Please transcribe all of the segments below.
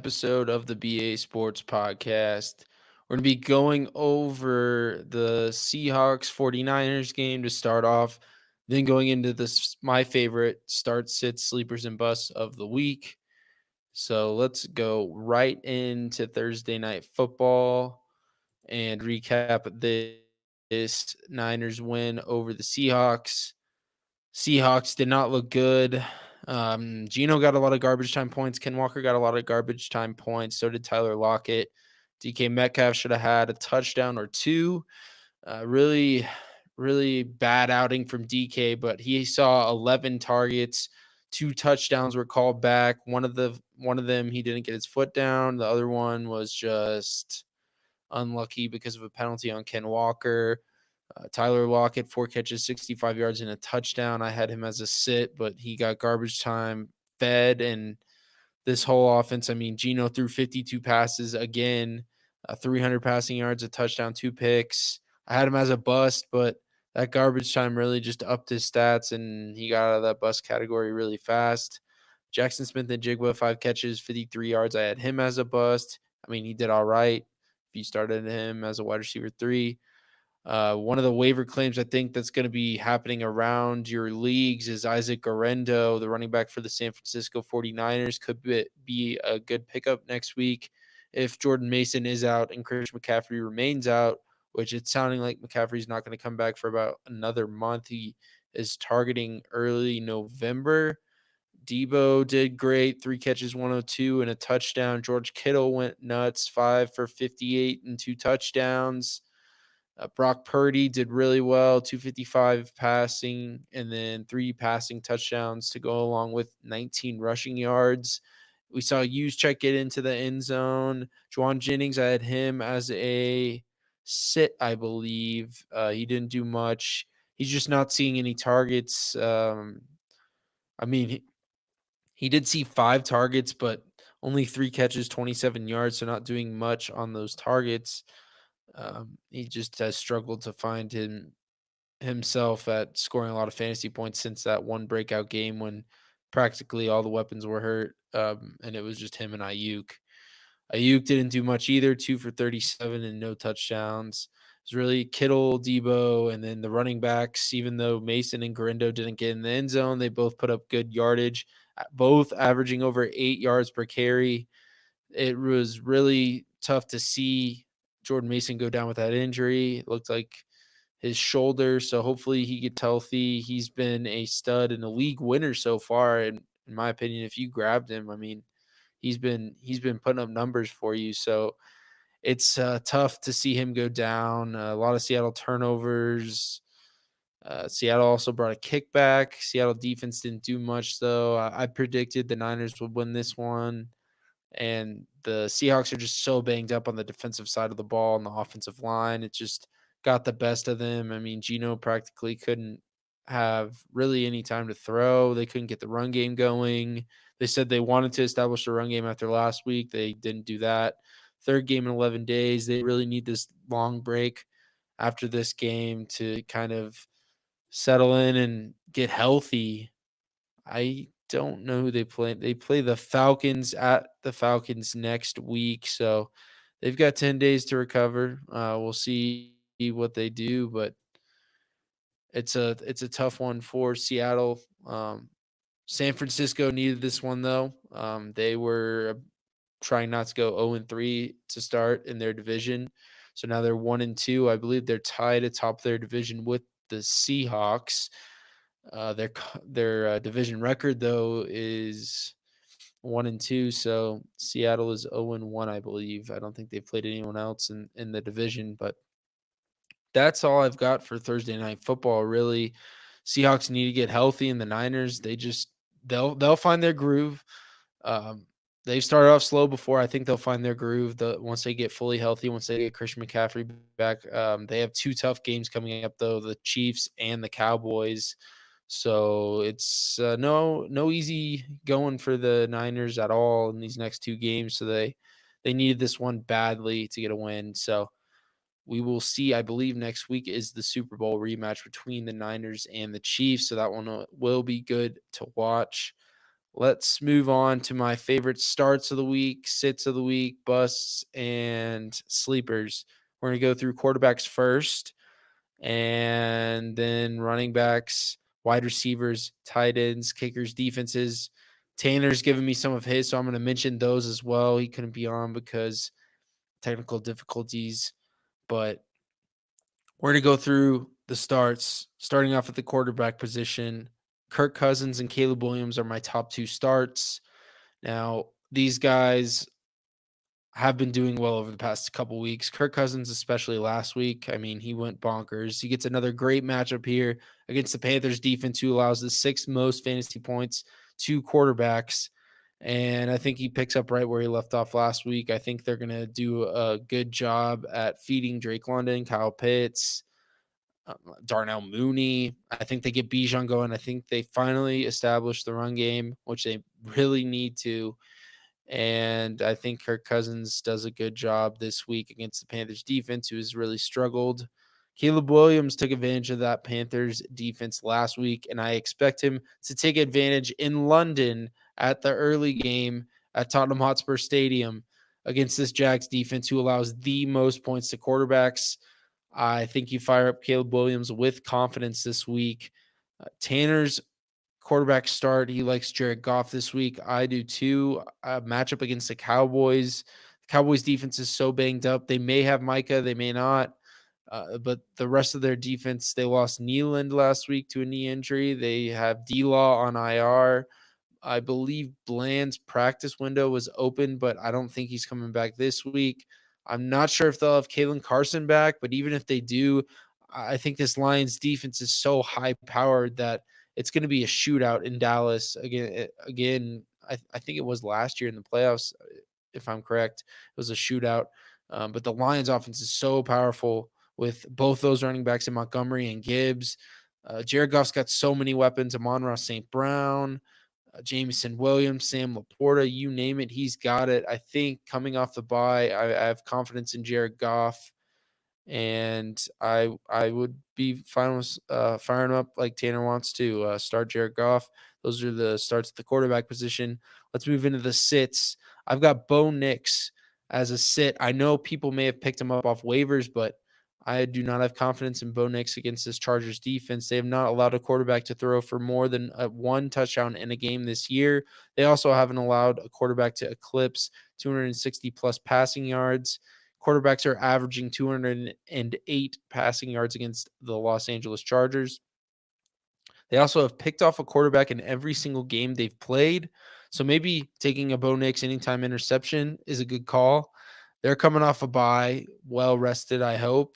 episode of the BA Sports Podcast. We're going to be going over the Seahawks 49ers game to start off, then going into this my favorite start, sit, sleepers, and busts of the week. So let's go right into Thursday night football and recap this Niners win over the Seahawks. Seahawks did not look good. Gino got a lot of garbage time points. Ken Walker got a lot of garbage time points. So did Tyler Lockett. DK Metcalf should have had a touchdown or two. Really bad outing from DK, but he saw 11 targets. Two touchdowns were called back. One of them he didn't get his foot down. The other one was just unlucky because of a penalty on Ken Walker. Tyler Lockett, 4 catches, 65 yards, and a touchdown. I had him as a sit, but he got garbage time fed. And this whole offense, I mean, Gino threw 52 passes again, 300 passing yards, a touchdown, 2 picks. I had him as a bust, but that garbage time really just upped his stats, and he got out of that bust category really fast. Jackson Smith and Jigba, 5 catches, 53 yards. I had him as a bust. I mean, he did all right if you started him as a wide receiver 3. One of the waiver claims I think that's going to be happening around your leagues is Isaac Guerrero, the running back for the San Francisco 49ers, could be a good pickup next week if Jordan Mason is out and Chris McCaffrey remains out, which it's sounding like McCaffrey's not going to come back for about another month. He is targeting early November. Debo did great, 3 catches, 102, and a touchdown. George Kittle went nuts, 5 for 58 and 2 touchdowns. Brock Purdy did really well, 255 passing, and then 3 passing touchdowns to go along with 19 rushing yards. We saw Juszczyk get into the end zone. Juwan Jennings, I had him as a sit, I believe. He didn't do much. He's just not seeing any targets. I mean, he did see 5 targets, but only 3 catches, 27 yards, so not doing much on those targets. He just has struggled to find himself at scoring a lot of fantasy points since that one breakout game when practically all the weapons were hurt, and it was just him and Ayuk. Ayuk didn't do much either, 2 for 37 and no touchdowns. It was really Kittle, Debo, and then the running backs. Even though Mason and Garindo didn't get in the end zone, they both put up good yardage, both averaging over 8 yards per carry. It was really tough to see Jordan Mason go down with that injury. It looked like his shoulder, so hopefully he gets healthy. He's been a stud and a league winner so far, and in my opinion, if you grabbed him, I mean, he's been putting up numbers for you. So it's tough to see him go down. A lot of Seattle turnovers. Seattle also brought a kickback. Seattle defense didn't do much though. I predicted the Niners would win this one. And the Seahawks are just so banged up on the defensive side of the ball and the offensive line. It just got the best of them. I mean, Gino practically couldn't have really any time to throw. They couldn't get the run game going. They said they wanted to establish a run game after last week. They didn't do that. Third game in 11 days. They really need this long break after this game to kind of settle in and get healthy. I don't know who they play. They play the Falcons at the Falcons next week, so they've got 10 days to recover. We'll see what they do, but it's a tough one for Seattle. San Francisco needed this one though. They were trying not to go 0-3 to start in their division, so now they're 1-2. I believe they're tied atop their division with the Seahawks. Their division record though is 1-2, so Seattle is 0-1, I believe. I don't think they've played anyone else in the division, but that's all I've got for Thursday night football. Really, Seahawks need to get healthy, and the Niners they'll find their groove. Um, they've started off slow before. I think they'll find their groove once they get fully healthy. Once they get Christian McCaffrey back, they have 2 tough games coming up though: the Chiefs and the Cowboys. So it's no easy going for the Niners at all in these next 2 games. So they needed this one badly to get a win. So we will see. I believe next week is the Super Bowl rematch between the Niners and the Chiefs. So that one will be good to watch. Let's move on to my favorite starts of the week, sits of the week, busts, and sleepers. We're going to go through quarterbacks first, and then running backs, wide receivers, tight ends, kickers, defenses. Tanner's given me some of his, so I'm going to mention those as well. He couldn't be on because technical difficulties, but we're going to go through the starts, starting off at the quarterback position. Kirk Cousins and Caleb Williams are my top two starts. Now, these guys have been doing well over the past couple weeks. Kirk Cousins, especially last week. I mean, he went bonkers. He gets another great matchup here against the Panthers defense, who allows the sixth most fantasy points to quarterbacks. And I think he picks up right where he left off last week. I think they're going to do a good job at feeding Drake London, Kyle Pitts, Darnell Mooney. I think they get Bijan going. I think they finally established the run game, which they really need to. And I think Kirk Cousins does a good job this week against the Panthers defense, who has really struggled. Caleb Williams took advantage of that Panthers defense last week, and I expect him to take advantage in London at the early game at Tottenham Hotspur Stadium against this Jags defense, who allows the most points to quarterbacks. I think you fire up Caleb Williams with confidence this week. Tanner's quarterback start. He likes Jared Goff this week. I do too. Matchup against the Cowboys. The Cowboys defense is so banged up. They may have Micah, they may not. But the rest of their defense, they lost Nealand last week to a knee injury. They have D-Law on IR. I believe Bland's practice window was open, but I don't think he's coming back this week. I'm not sure if they'll have Kalen Carson back, but even if they do, I think this Lions defense is so high powered that it's going to be a shootout in Dallas again. I think it was last year in the playoffs, if I'm correct. It was a shootout. But the Lions offense is so powerful with both those running backs in Montgomery and Gibbs. Jared Goff's got so many weapons. Amon-Ra St. Brown, Jameson Williams, Sam Laporta, you name it, he's got it. I think coming off the bye, I have confidence in Jared Goff, and I would be fine with firing him up like Tanner wants to start Jared Goff. Those are the starts at the quarterback position. Let's move into the sits. I've got Bo Nix as a sit. I know people may have picked him up off waivers, but I do not have confidence in Bo Nix against this Chargers defense. They have not allowed a quarterback to throw for more than one touchdown in a game this year. They also haven't allowed a quarterback to eclipse 260 plus passing yards. Quarterbacks are averaging 208 passing yards against the Los Angeles Chargers. They also have picked off a quarterback in every single game they've played. So maybe taking a Bo Nix anytime interception is a good call. They're coming off a bye, well rested, I hope.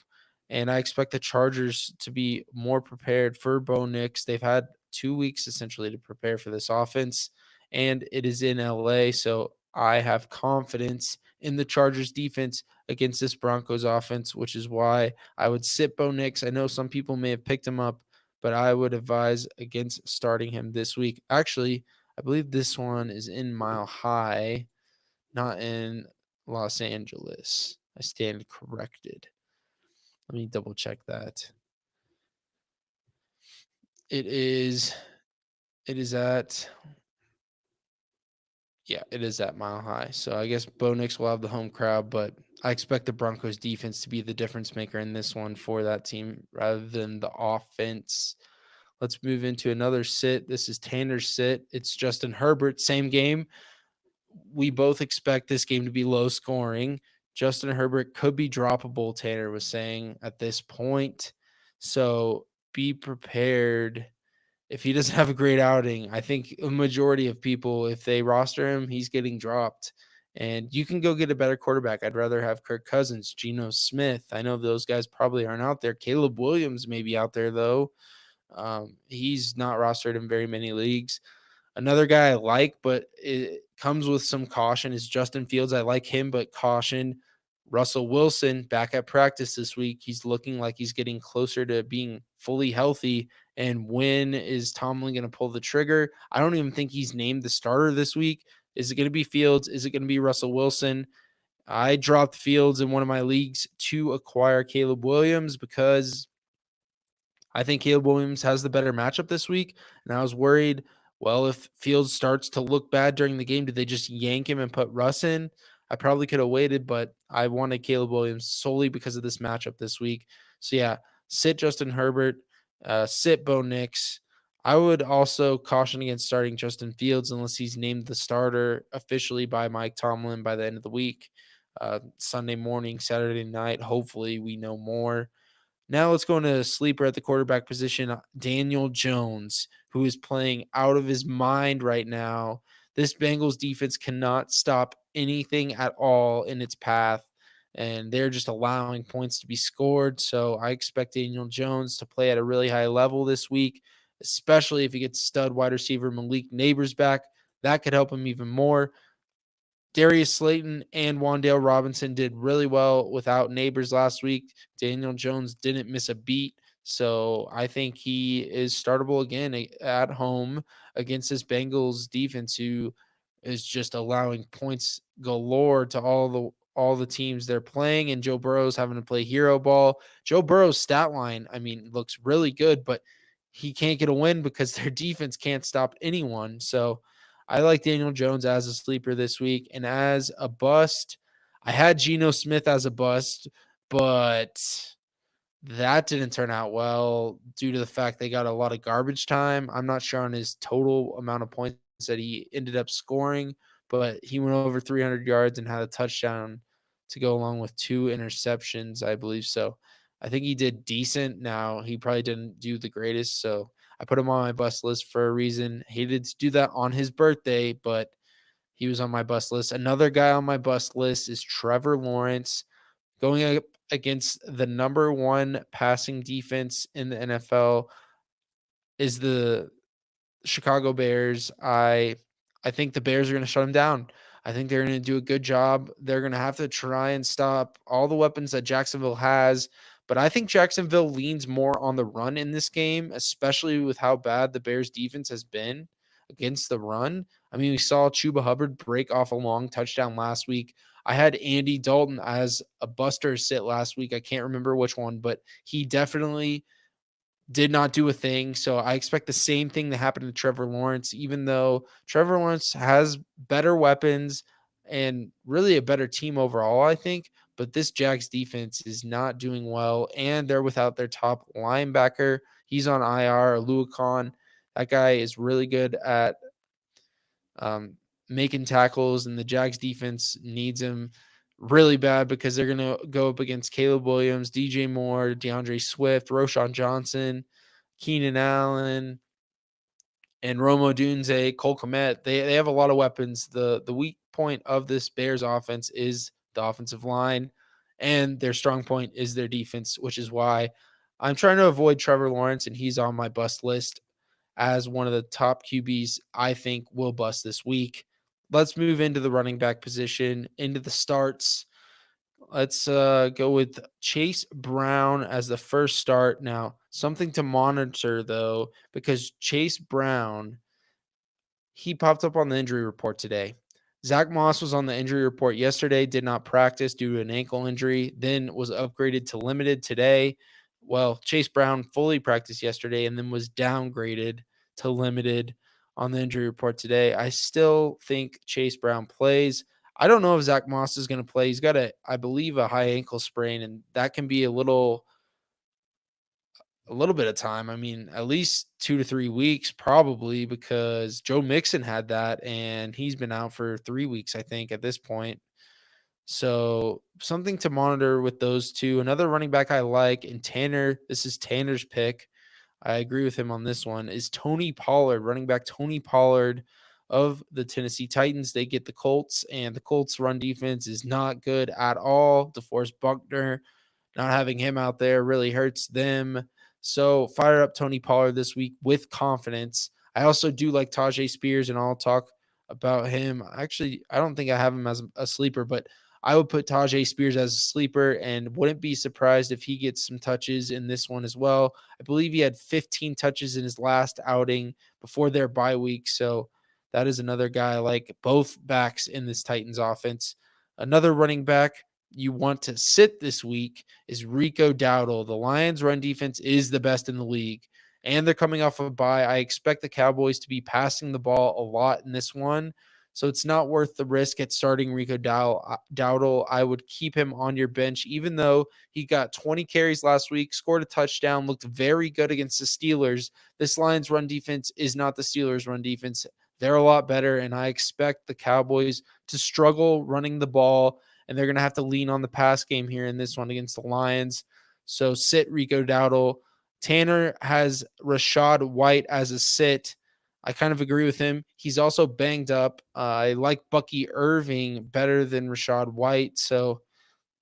And I expect the Chargers to be more prepared for Bo Nix. They've had 2 weeks essentially to prepare for this offense, and it is in LA. So I have confidence in the Chargers defense against this Broncos offense, which is why I would sit Bo Nix. I know some people may have picked him up, but I would advise against starting him this week. Actually, I believe this one is in Mile High, not in Los Angeles. I stand corrected. Let me double check that. It is at Mile High. So I guess Bo Nix will have the home crowd, but I expect the Broncos defense to be the difference maker in this one for that team rather than the offense. Let's move into another sit. This is Tanner's sit. It's Justin Herbert, same game. We both expect this game to be low scoring. Justin Herbert could be droppable, Tanner was saying at this point. So be prepared if he doesn't have a great outing. I think a majority of people, if they roster him, he's getting dropped. And you can go get a better quarterback. I'd rather have Kirk Cousins, Geno Smith. I know those guys probably aren't out there. Caleb Williams may be out there, though. He's not rostered in very many leagues. Another guy I like, but it comes with some caution, is Justin Fields. I like him, but caution. Russell Wilson back at practice this week. He's looking like he's getting closer to being fully healthy. And when is Tomlin going to pull the trigger? I don't even think he's named the starter this week. Is it going to be Fields? Is it going to be Russell Wilson? I dropped Fields in one of my leagues to acquire Caleb Williams because I think Caleb Williams has the better matchup this week. And I was worried Well, if Fields starts to look bad during the game, do they just yank him and put Russ in? I probably could have waited, but I wanted Caleb Williams solely because of this matchup this week. So yeah, sit Justin Herbert, sit Bo Nix. I would also caution against starting Justin Fields unless he's named the starter officially by Mike Tomlin by the end of the week. Sunday morning, Saturday night. Hopefully, we know more. Now let's go into a sleeper at the quarterback position, Daniel Jones, who is playing out of his mind right now. This Bengals defense cannot stop anything at all in its path, and they're just allowing points to be scored. So I expect Daniel Jones to play at a really high level this week, especially if he gets stud wide receiver Malik Neighbors back. That could help him even more. Darius Slayton and Wan'Dale Robinson did really well without Neighbors last week. Daniel Jones didn't miss a beat. So I think he is startable again at home against this Bengals defense, who is just allowing points galore to all the teams they're playing. And Joe Burrow's having to play hero ball. Joe Burrow's stat line, I mean, looks really good, but he can't get a win because their defense can't stop anyone. So I like Daniel Jones as a sleeper this week. And as a bust, I had Geno Smith as a bust, but that didn't turn out well due to the fact they got a lot of garbage time. I'm not sure on his total amount of points that he ended up scoring, but he went over 300 yards and had a touchdown to go along with 2 interceptions, I believe. So I think he did decent. Now, he probably didn't do the greatest. So I put him on my bust list for a reason. Hated to do that on his birthday, but he was on my bust list. Another guy on my bust list is Trevor Lawrence going up against the number one passing defense in the NFL is the Chicago Bears. I think the Bears are going to shut him down. I think they're going to do a good job. They're going to have to try and stop all the weapons that Jacksonville has. But I think Jacksonville leans more on the run in this game, especially with how bad the Bears defense has been against the run. I mean, we saw Chuba Hubbard break off a long touchdown last week. I had Andy Dalton as a buster sit last week. I can't remember which one, but he definitely did not do a thing. So I expect the same thing to happen to Trevor Lawrence, even though Trevor Lawrence has better weapons and really a better team overall, I think. But this Jags defense is not doing well, and they're without their top linebacker. He's on IR, Khan. That guy is really good at making tackles, and the Jags defense needs him really bad because they're going to go up against Caleb Williams, DJ Moore, DeAndre Swift, Roshan Johnson, Keenan Allen, and Romo Dunze, Cole Kmet. They have a lot of weapons. The weak point of this Bears offense is the offensive line, and their strong point is their defense, which is why I'm trying to avoid Trevor Lawrence, and he's on my bust list as one of the top QBs I think will bust this week. Let's move into the running back position, into the starts. Let's go with Chase Brown as the first start. Now, something to monitor though, because Chase Brown, he popped up on the injury report today. Zach Moss was on the injury report yesterday, did not practice due to an ankle injury, then was upgraded to limited today. Well, Chase Brown fully practiced yesterday and then was downgraded to limited on the injury report today. I still think Chase Brown plays. I don't know if Zach Moss is going to play. He's got I believe, a high ankle sprain, and that can be a little bit of time. I mean, at least 2 to 3 weeks probably, because Joe Mixon had that and he's been out for 3 weeks, I think, at this point. So, something to monitor with those two. Another running back I like, and Tanner, this is Tanner's pick. I agree with him on this one, is Tony Pollard, running back Tony Pollard of the Tennessee Titans. They get the Colts, and the Colts run defense is not good at all. DeForest Buckner, not having him out there really hurts them. So fire up Tony Pollard this week with confidence. I also do like Tajay Spears, and I'll talk about him. Actually, I don't think I have him as a sleeper, but I would put Tajay Spears as a sleeper and wouldn't be surprised if he gets some touches in this one as well. I believe he had 15 touches in his last outing before their bye week. So that is another guy I like. Both backs in this Titans offense. Another running back you want to sit this week is Rico Dowdle. The Lions run defense is the best in the league. and they're coming off a bye. I expect the Cowboys to be passing the ball a lot in this one. So it's not worth the risk at starting Rico Dowdle. I would keep him on your bench, even though he got 20 carries last week, scored a touchdown, looked very good against the Steelers. This Lions run defense is not the Steelers run defense. They're a lot better, and I expect the Cowboys to struggle running the ball, and they're going to have to lean on the pass game here in this one against the Lions. So sit Rico Dowdle. Tanner has Rashad White as a sit. I kind of agree with him. He's also banged up. I like Bucky Irving better than Rashad White. So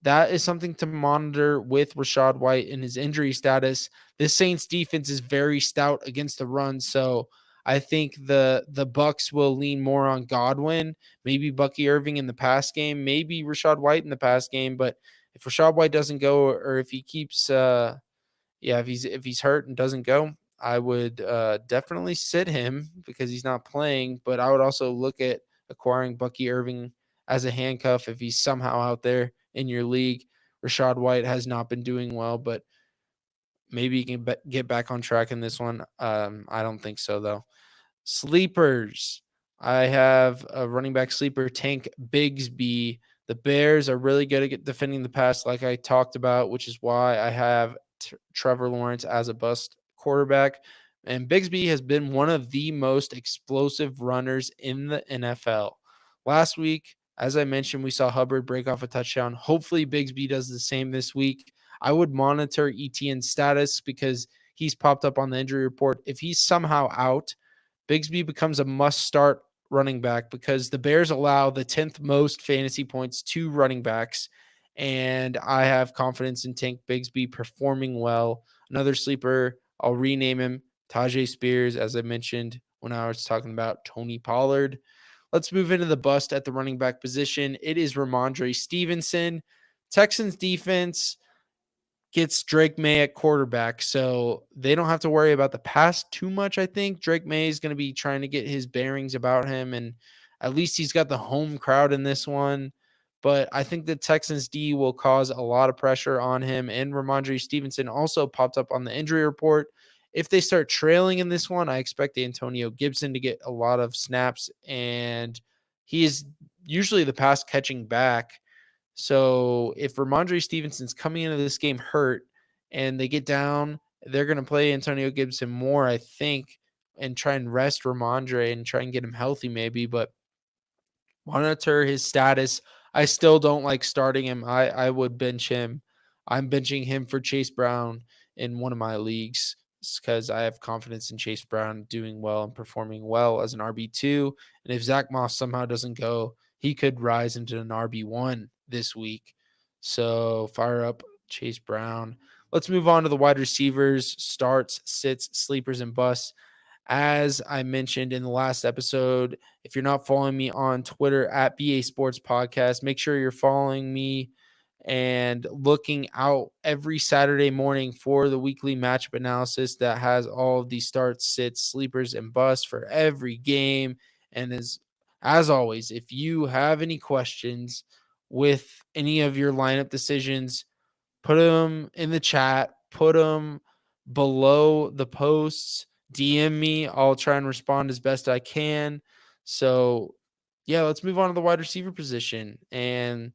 that is something to monitor with Rashad White and his injury status. This Saints defense is very stout against the run. So I think the Bucks will lean more on Godwin, maybe Bucky Irving in the pass game, maybe Rashad White in the pass game. But if Rashad White doesn't go, or if he keeps if he's hurt and doesn't go, I would definitely sit him because he's not playing. But I would also look at acquiring Bucky Irving as a handcuff if he's somehow out there in your league. Rashad White has not been doing well, but maybe he can get back on track in this one. I don't think so though. Sleepers. I have a running back sleeper, Tank Bigsby. The Bears are really good at defending the pass, like I talked about, which is why I have Trevor Lawrence as a bust quarterback. And Bigsby has been one of the most explosive runners in the NFL. Last week, as I mentioned, we saw Hubbard break off a touchdown. Hopefully, Bigsby does the same this week. I would monitor ETN's status because he's popped up on the injury report. If he's somehow out, Bigsby becomes a must start running back because the Bears allow the 10th most fantasy points to running backs. And I have confidence in Tank Bigsby performing well. Another sleeper, I'll rename him Tajay Spears, as I mentioned when I was talking about Tony Pollard. Let's move into the bust at the running back position. It is Ramondre Stevenson. Texans defense gets Drake May at quarterback, so they don't have to worry about the pass too much, I think. Drake May is going to be trying to get his bearings about him, and at least he's got the home crowd in this one. But I think the Texans D will cause a lot of pressure on him, and Ramondre Stevenson also popped up on the injury report. If they start trailing in this one, I expect Antonio Gibson to get a lot of snaps, and he is usually the pass catching back. So if Ramondre Stevenson's coming into this game hurt and they get down, they're going to play Antonio Gibson more, I think, and try and rest Ramondre and try and get him healthy maybe. But monitor his status. I still don't like starting him. I would bench him. I'm benching him for Chase Brown in one of my leagues because I have confidence in Chase Brown doing well and performing well as an RB2. And if Zach Moss somehow doesn't go, he could rise into an RB1 this week. So fire up Chase Brown. Let's move on to the wide receivers, starts, sits, sleepers, and busts. As I mentioned in the last episode, if you're not following me on Twitter at BA Sports Podcast, make sure you're following me and looking out every Saturday morning for the weekly matchup analysis that has all of the starts, sits, sleepers, and busts for every game. And as always, if you have any questions with any of your lineup decisions, put them in the chat, put them below the posts, DM me. I'll try and respond as best I can. So, yeah, let's move on to the wide receiver position and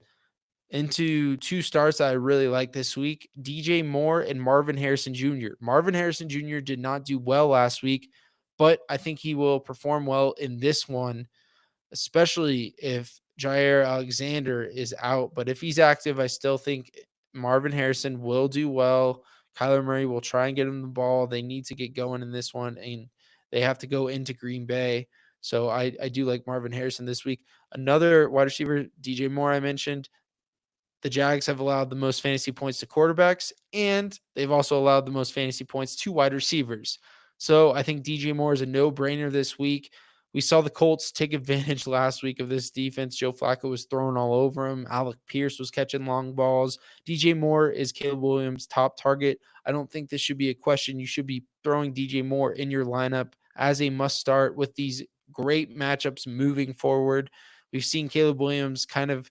into two starts that I really like this week, DJ Moore and Marvin Harrison Jr. Marvin Harrison Jr. did not do well last week, but I think he will perform well in this one, especially if Jair Alexander is out. But if he's active, I still think Marvin Harrison will do well. Kyler Murray will try and get him the ball. They need to get going in this one, and they have to go into Green Bay. So I do like Marvin Harrison this week. Another wide receiver, DJ Moore, I mentioned. The Jags have allowed the most fantasy points to quarterbacks, and they've also allowed the most fantasy points to wide receivers. So I think DJ Moore is a no-brainer this week. We saw the Colts take advantage last week of this defense. Joe Flacco was throwing all over him. Alec Pierce was catching long balls. DJ Moore is Caleb Williams' top target. I don't think this should be a question. You should be throwing DJ Moore in your lineup as a must start with these great matchups moving forward. We've seen Caleb Williams kind of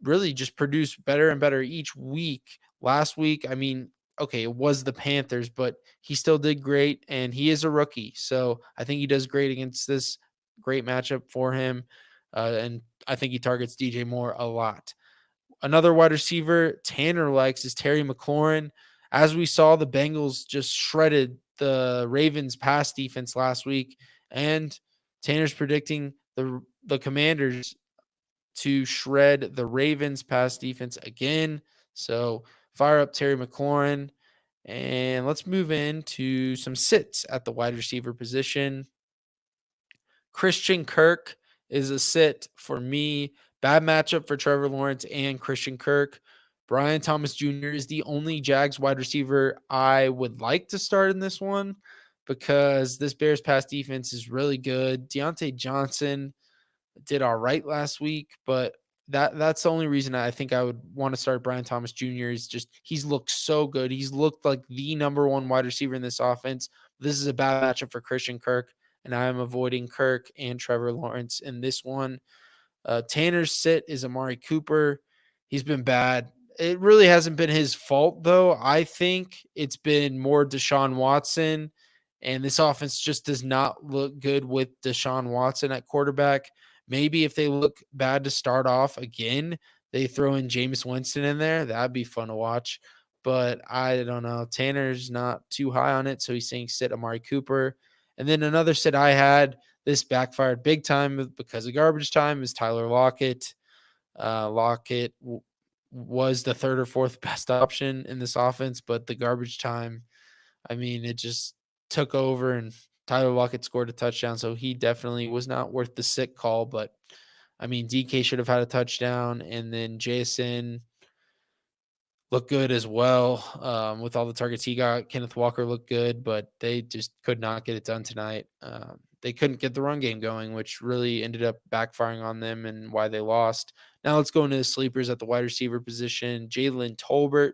really just produce better and better each week. Last week, I mean, okay, it was the Panthers, but he still did great, and he is a rookie. So I think he does great against this great matchup for him. And I think he targets DJ Moore a lot. Another wide receiver Tanner likes is Terry McLaurin. As we saw, the Bengals just shredded the Ravens pass defense last week, and Tanner's predicting the Commanders to shred the Ravens pass defense again. So fire up Terry McLaurin. And let's move into some sits at the wide receiver position. Christian Kirk is a sit for me. Bad matchup for Trevor Lawrence and Christian Kirk. Brian Thomas Jr. is the only Jags wide receiver I would like to start in this one because this Bears pass defense is really good. Deontay Johnson did all right last week, but that's the only reason I think I would want to start Brian Thomas Jr. is just he's looked so good. He's looked like the number one wide receiver in this offense. This is a bad matchup for Christian Kirk, and I am avoiding Kirk and Trevor Lawrence in this one. Tanner's sit is Amari Cooper. He's been bad. It really hasn't been his fault, though. I think it's been more Deshaun Watson, and this offense just does not look good with Deshaun Watson at quarterback. Maybe if they look bad to start off again, they throw in Jameis Winston in there. That'd be fun to watch. But I don't know. Tanner's not too high on it, so he's saying sit Amari Cooper. And then another sit I had, this backfired big time because of garbage time, is Tyler Lockett. Lockett was the third or fourth best option in this offense, but the garbage time, I mean, it just took over and Tyler Lockett scored a touchdown. So he definitely was not worth the sick call. But I mean, DK should have had a touchdown. And then Jason looked good as well with all the targets he got. Kenneth Walker looked good, but they just could not get it done tonight. They couldn't get the run game going, which really ended up backfiring on them and why they lost. Now let's go into the sleepers at the wide receiver position. Jalen Tolbert.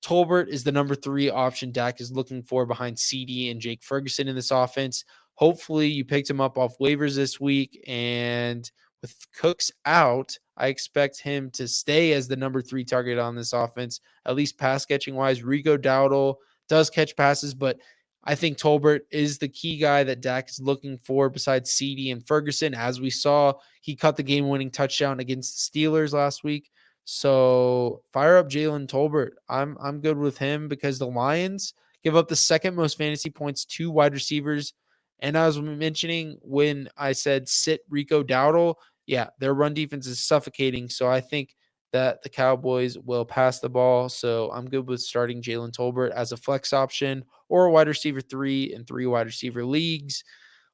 Tolbert is the number 3 option Dak is looking for behind CD and Jake Ferguson in this offense. Hopefully you picked him up off waivers this week, and with Cooks out, I expect him to stay as the number 3 target on this offense, at least pass catching wise. Rico Dowdle does catch passes, but I think Tolbert is the key guy that Dak is looking for besides CD and Ferguson. As we saw, he caught the game-winning touchdown against the Steelers last week. So fire up Jalen Tolbert. I'm good with him because the Lions give up the second most fantasy points to wide receivers. And I was mentioning when I said sit Rico Dowdle, yeah, their run defense is suffocating. So I think that the Cowboys will pass the ball. So I'm good with starting Jalen Tolbert as a flex option or a wide receiver 3 in 3 wide receiver leagues.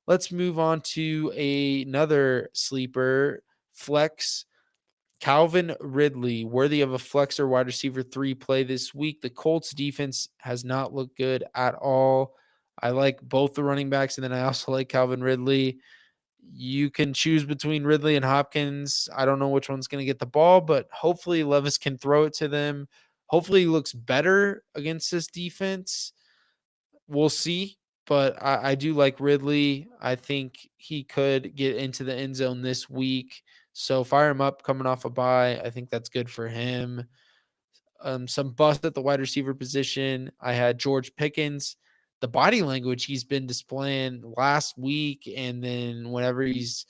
Let's move on to another sleeper flex. Calvin Ridley, worthy of a flex or wide receiver 3 play this week. The Colts defense has not looked good at all. I like both the running backs, and then I also like Calvin Ridley. You can choose between Ridley and Hopkins. I don't know which one's going to get the ball, but hopefully Levis can throw it to them. Hopefully he looks better against this defense. We'll see, but I do like Ridley. I think he could get into the end zone this week. So fire him up coming off a bye. I think that's good for him. Some bust at the wide receiver position. I had George Pickens. The body language he's been displaying last week, and then whenever he's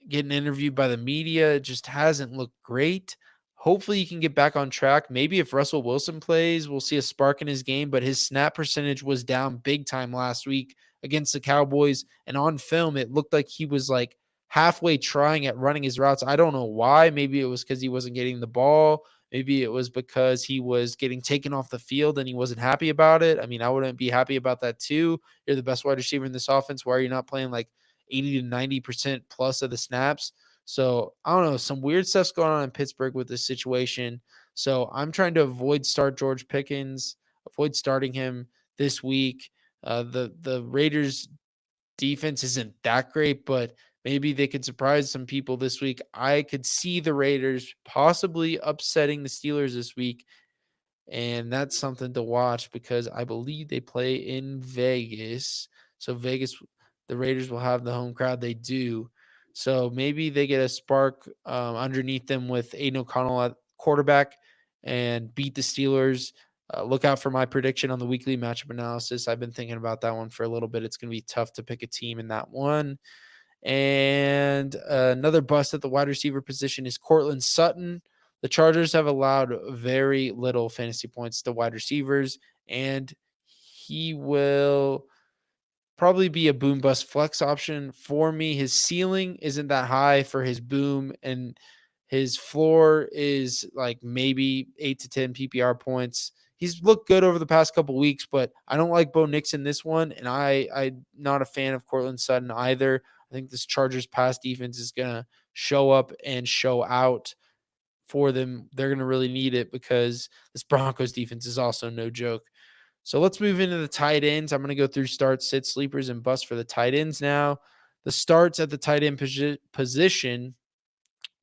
getting interviewed by the media, it just hasn't looked great. Hopefully he can get back on track. Maybe if Russell Wilson plays, we'll see a spark in his game, but his snap percentage was down big time last week against the Cowboys. And on film, it looked like he was like halfway trying at running his routes. I don't know why. Maybe it was because he wasn't getting the ball. Maybe it was because he was getting taken off the field and he wasn't happy about it. I mean, I wouldn't be happy about that too. You're the best wide receiver in this offense. Why are you not playing like 80 to 90% plus of the snaps? So I don't know. Some weird stuff's going on in Pittsburgh with this situation. So I'm trying to avoid start George Pickens, avoid starting him this week. The Raiders defense isn't that great, but maybe they could surprise some people this week. I could see the Raiders possibly upsetting the Steelers this week. And that's something to watch because I believe they play in Vegas. So Vegas, the Raiders will have the home crowd. They do. So maybe they get a spark underneath them with Aiden O'Connell at quarterback and beat the Steelers. Look out for my prediction on the weekly matchup analysis. I've been thinking about that one for a little bit. It's going to be tough to pick a team in that one. And another bust at the wide receiver position is Cortland Sutton. The Chargers have allowed very little fantasy points to wide receivers, and he will probably be a boom bust flex option for me. His ceiling isn't that high for his boom, and his floor is like maybe 8 to 10 PPR points. He's looked good over the past couple weeks, but I don't like Bo Nix in this one, and I'm not a fan of Cortland Sutton either. I think this Chargers pass defense is gonna show up and show out for them. They're gonna really need it because this Broncos defense is also no joke. So let's move into the tight ends. I'm going to go through starts, sits, sleepers, and busts for the tight ends now. The starts at the tight end position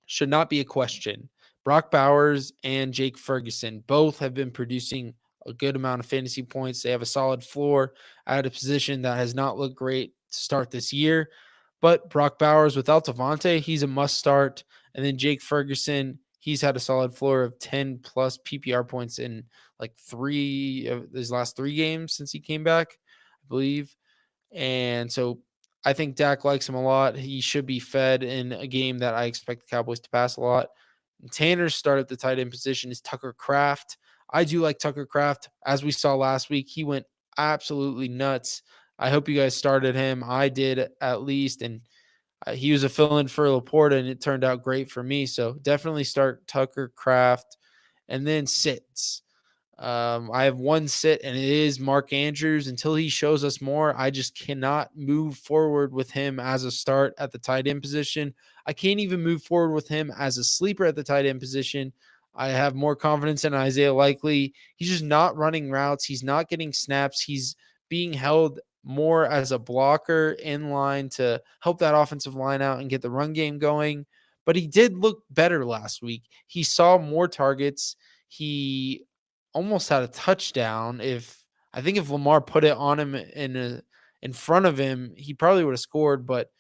should not be a question. Brock Bowers and Jake Ferguson both have been producing a good amount of fantasy points. They have a solid floor at a position that has not looked great to start this year. But Brock Bowers without Devontae, he's a must start. And then Jake Ferguson, he's had a solid floor of 10 plus PPR points in like 3 of his last 3 games since he came back, I believe. And so I think Dak likes him a lot. He should be fed in a game that I expect the Cowboys to pass a lot. And Tanner's start at the tight end position is Tucker Kraft. I do like Tucker Kraft. As we saw last week, he went absolutely nuts. I hope you guys started him. I did at least. And he was a fill-in for Laporta, and it turned out great for me. So definitely start Tucker Kraft. And then sits. I have one sit, and it is Mark Andrews. Until he shows us more, I just cannot move forward with him as a start at the tight end position. I can't even move forward with him as a sleeper at the tight end position. I have more confidence in Isaiah Likely. He's just not running routes. He's not getting snaps. He's being held more as a blocker in line to help that offensive line out and get the run game going. But he did look better last week. He saw more targets. He almost had a touchdown. If Lamar put it on him in front of him, he probably would have scored, but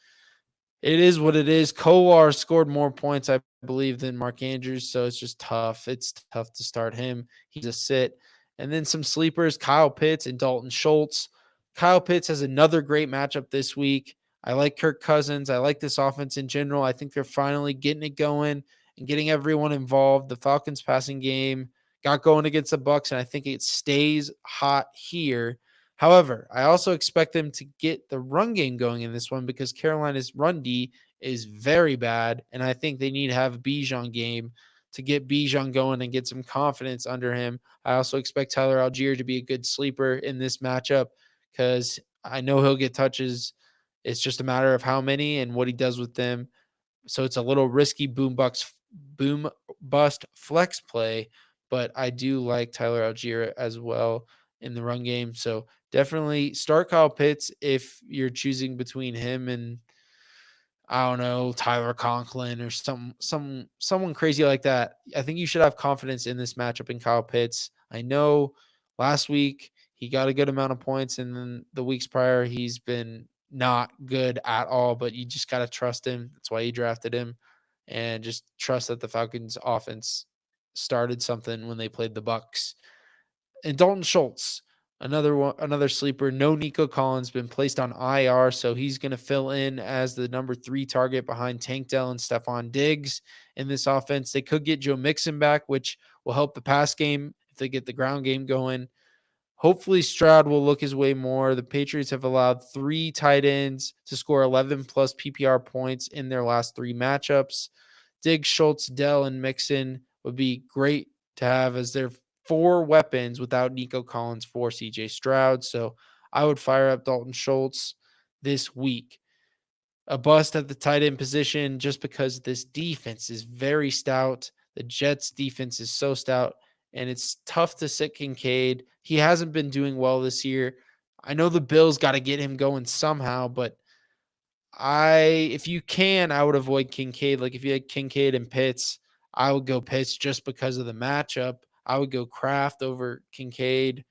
it is what it is. Kolar scored more points, I believe, than Mark Andrews, so it's just tough. It's tough to start him. He's a sit. And then some sleepers, Kyle Pitts and Dalton Schultz. Kyle Pitts has another great matchup this week. I like Kirk Cousins. I like this offense in general. I think they're finally getting it going and getting everyone involved. The Falcons passing game got going against the Bucks, and I think it stays hot here. However, I also expect them to get the run game going in this one because Carolina's run D is very bad, and I think they need to have a Bijan game to get Bijan going and get some confidence under him. I also expect Tyler Algier to be a good sleeper in this matchup because I know he'll get touches. It's just a matter of how many and what he does with them. So it's a little risky boom bust flex play, but I do like Tyler Algier as well in the run game. So definitely start Kyle Pitts if you're choosing between him and I don't know, Tyler Conklin or someone crazy like that. I think you should have confidence in this matchup in Kyle Pitts. I know last week he got a good amount of points, and then the weeks prior he's been not good at all, but you just got to trust him. That's why you drafted him, and just trust that the Falcons offense started something when they played the Bucks. And Dalton Schultz, another sleeper. No Nico Collins, been placed on IR, so he's going to fill in as the number 3 target behind Tank Dell and Stephon Diggs in this offense. They could get Joe Mixon back, which will help the pass game if they get the ground game going. Hopefully Stroud will look his way more. The Patriots have allowed 3 tight ends to score 11 plus PPR points in their last 3 matchups. Diggs, Schultz, Dell, and Mixon would be great to have as their 4 weapons without Nico Collins for CJ Stroud. So I would fire up Dalton Schultz this week. A bust at the tight end position just because this defense is very stout. The Jets defense is so stout, and it's tough to sit Kincaid. He hasn't been doing well this year. I know the Bills got to get him going somehow, but if you can, I would avoid Kincaid. Like if you had Kincaid and Pitts, I would go Pitts just because of the matchup. I would go Kraft over Kincaid.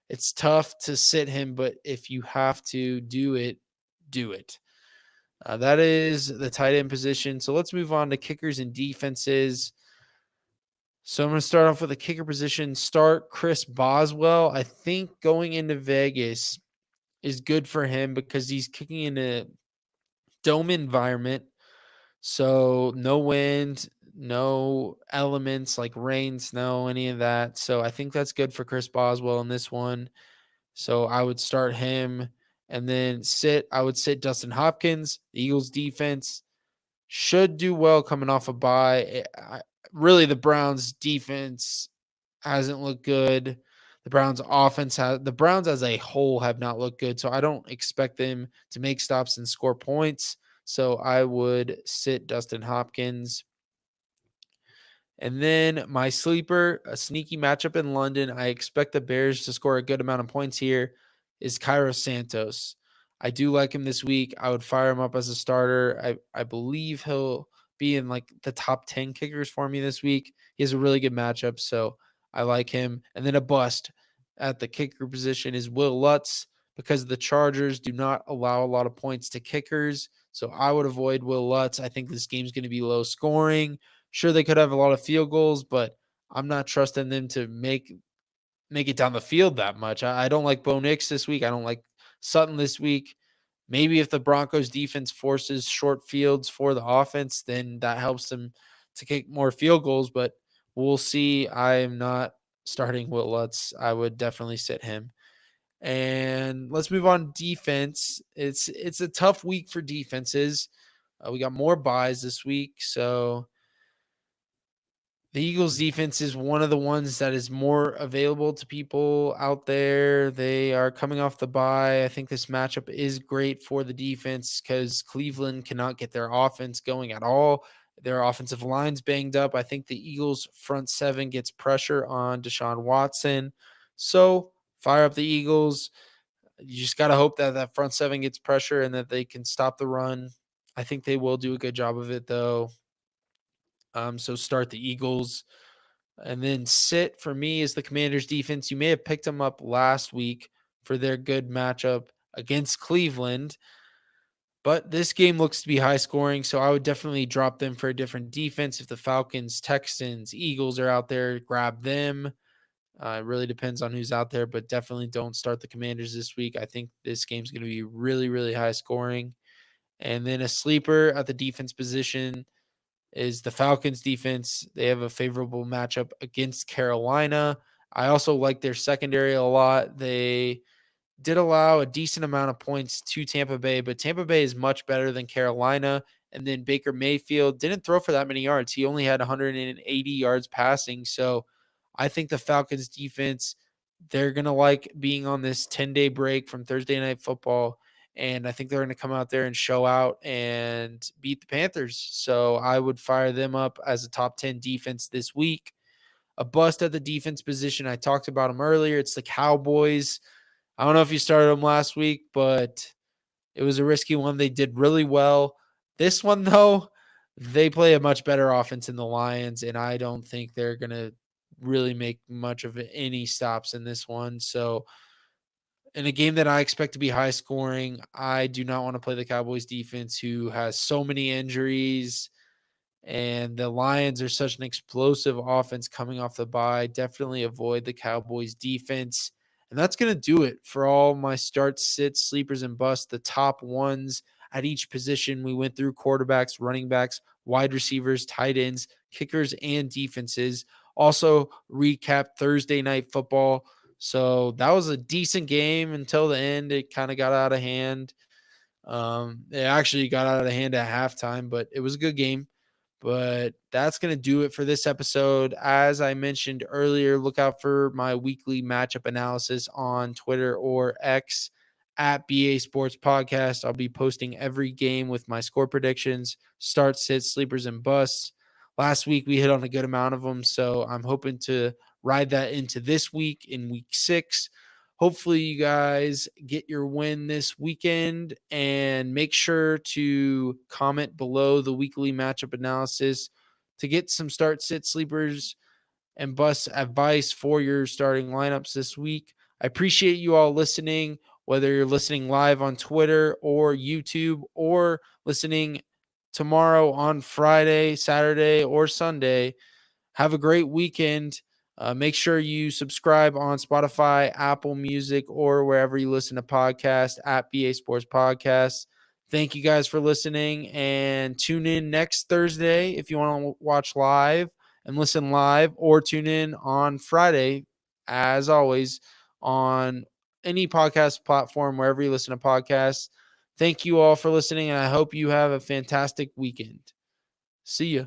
It's tough to sit him, but if you have to do it, do it. That is the tight end position. So let's move on to kickers and defenses. So I'm going to start off with a kicker position. Start Chris Boswell. I think going into Vegas is good for him because he's kicking in a dome environment. So no wind, no elements like rain, snow, any of that. So I think that's good for Chris Boswell in this one. So I would start him and then I would sit Dustin Hopkins. The Eagles defense should do well coming off a bye. Really, the Browns defense hasn't looked good. The Browns as a whole have not looked good. So I don't expect them to make stops and score points. So I would sit Dustin Hopkins. And then my sleeper, a sneaky matchup in London. I expect the Bears to score a good amount of points here, is Cairo Santos. I do like him this week. I would fire him up as a starter. I believe he'll be in like the top 10 kickers for me this week. He has a really good matchup, so I like him. And then a bust at the kicker position is Will Lutz because the Chargers do not allow a lot of points to kickers. So I would avoid Will Lutz. I think this game's going to be low scoring. Sure, they could have a lot of field goals, but I'm not trusting them to make it down the field that much. I don't like Bo Nix this week. I don't like Sutton this week. Maybe if the Broncos defense forces short fields for the offense, then that helps them to kick more field goals, but we'll see. I am not starting Will Lutz. I would definitely sit him. And let's move on to defense. It's a tough week for defenses. We got more buys this week, so the Eagles defense is one of the ones that is more available to people out there. They are coming off the bye. I think this matchup is great for the defense because Cleveland cannot get their offense going at all. Their offensive line's banged up. I think the Eagles front seven gets pressure on Deshaun Watson. So fire up the Eagles. You just got to hope that that front seven gets pressure and that they can stop the run. I think they will do a good job of it though. So start the Eagles. And then sit for me is the Commanders defense. You may have picked them up last week for their good matchup against Cleveland, but this game looks to be high scoring. So I would definitely drop them for a different defense. If the Falcons, Texans, Eagles are out there, grab them. It really depends on who's out there, but definitely don't start the Commanders this week. I think this game's going to be really, really high scoring. And then a sleeper at the defense position is the Falcons defense. They have a favorable matchup against Carolina. I also like their secondary a lot. They did allow a decent amount of points to Tampa Bay, but Tampa Bay is much better than Carolina. And then Baker Mayfield didn't throw for that many yards. He only had 180 yards passing. So I think the Falcons defense, they're going to like being on this 10-day break from Thursday Night Football. And I think they're going to come out there and show out and beat the Panthers. So I would fire them up as a top 10 defense this week. A bust at the defense position. I talked about them earlier. It's the Cowboys. I don't know if you started them last week, but it was a risky one. They did really well. This one, though, they play a much better offense in the Lions, and I don't think they're going to really make much of any stops in this one. So, in a game that I expect to be high scoring, I do not want to play the Cowboys defense, who has so many injuries. And the Lions are such an explosive offense coming off the bye. Definitely avoid the Cowboys defense. And that's going to do it for all my start, sits, sleepers, and busts. The top ones at each position. We went through quarterbacks, running backs, wide receivers, tight ends, kickers, and defenses. Also, recap Thursday Night Football. So that was a decent game until the end. It kind of got out of hand. It actually got out of hand at halftime, but it was a good game. But that's going to do it for this episode. As I mentioned earlier, look out for my weekly matchup analysis on Twitter or X at BA Sports Podcast. I'll be posting every game with my score predictions, starts, sits, sleepers, and busts. Last week, we hit on a good amount of them, so I'm hoping to ride that into this week in week 6. Hopefully, you guys get your win this weekend, and make sure to comment below the weekly matchup analysis to get some start, sit, sleepers, and bust advice for your starting lineups this week. I appreciate you all listening, whether you're listening live on Twitter or YouTube or listening tomorrow on Friday, Saturday, or Sunday. Have a great weekend. Make sure you subscribe on Spotify, Apple Music, or wherever you listen to podcasts at BA Sports Podcasts. Thank you guys for listening, and tune in next Thursday if you want to watch live and listen live, or tune in on Friday, as always, on any podcast platform, wherever you listen to podcasts. Thank you all for listening, and I hope you have a fantastic weekend. See ya.